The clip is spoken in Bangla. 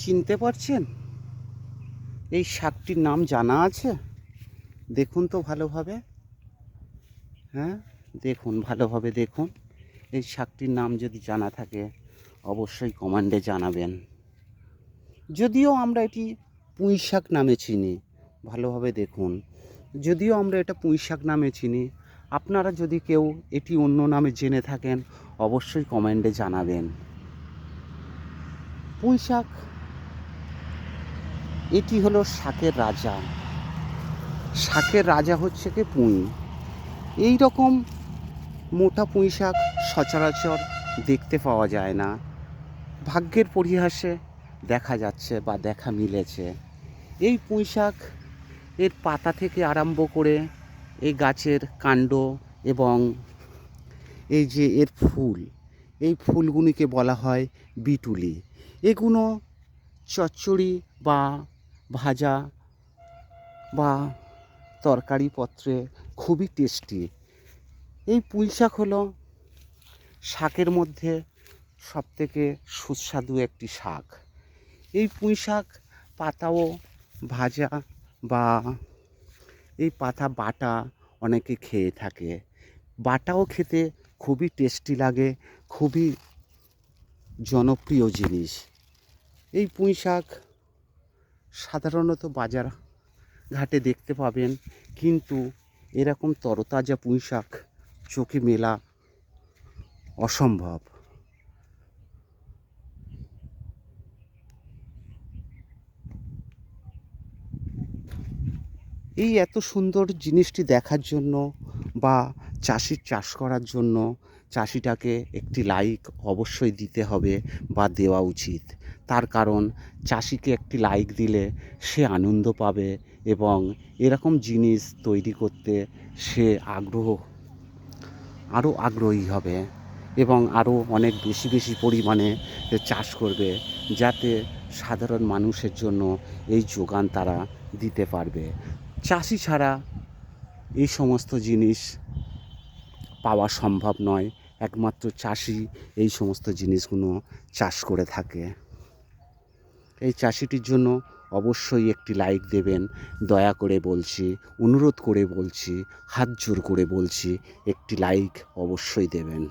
চিনতে পারছেন? এই শাকটির নাম জানা আছে? দেখুন তো ভালোভাবে। হ্যাঁ, দেখুন ভালোভাবে দেখুন। এই শাকটির নাম যদি জানা থাকে অবশ্যই কমেন্টে জানাবেন। যদিও আমরা এটি পুঁই শাক নামে চিনি, ভালোভাবে দেখুন। যদিও আমরা এটা পুঁই শাক নামে চিনি, আপনারা যদি কেউ এটি অন্য নামে জেনে থাকেন অবশ্যই কমেন্টে জানাবেন। পুঁই শাক এটি হলো শাকের রাজা। শাকের রাজা হচ্ছে কি পুঁই। এই রকম মোটা পুঁই শাক সচরাচর দেখতে পাওয়া যায় না। ভাগ্যের পরিহাসে দেখা যাচ্ছে বা দেখা মিলেছে। এই পুঁই শাক এর পাতা থেকে আরম্ভ করে এই গাছের কাণ্ড এবং এই যে এর ফুল, এই ফুলগুলিকে বলা হয় বিটুলি। এগুলো চচ্চড়ি বা ভাজা বা তরকারি পত্রে খুবই টেস্টি। এই পুঁই শাক হলো শাকের মধ্যে সবথেকে সুস্বাদু একটি শাক। এই পুঁই শাক পাতাও ভাজা বা এই পাতা বাটা অনেকে খেয়ে থাকে। বাটাও খেতে খুবই টেস্টি লাগে, খুবই জনপ্রিয় জিনিস। এই পুঁই শাক সাধারণত বাজার ঘাটে দেখতে পাবেন, কিন্তু এরকম তরতাজা পুঁই শাক চোখে মেলা অসম্ভব। এই এত সুন্দর জিনিসটি দেখার জন্য বা চাষির চাষ করার জন্য চাষিটাকে একটি লাইক অবশ্যই দিতে হবে বা দেওয়া উচিত। তার কারণ চাষিকে একটি লাইক দিলে সে আনন্দ পাবে এবং এরকম জিনিস তৈরি করতে সে আরও আগ্রহী হবে এবং আরও অনেক বেশি বেশি পরিমাণে চাষ করবে, যাতে সাধারণ মানুষের জন্য এই যোগান তারা দিতে পারবে। চাষি ছাড়া এই সমস্ত জিনিস পাওয়া সম্ভব নয়। একমাত্র চাষি এই সমস্ত জিনিসগুলো চাষ করে থাকে। এই চাষিটির জন্য অবশ্যই একটি লাইক দেবেন, দয়া করে বলছি, অনুরোধ করে বলছি, হাত জোর করে বলছি, একটি লাইক অবশ্যই দেবেন।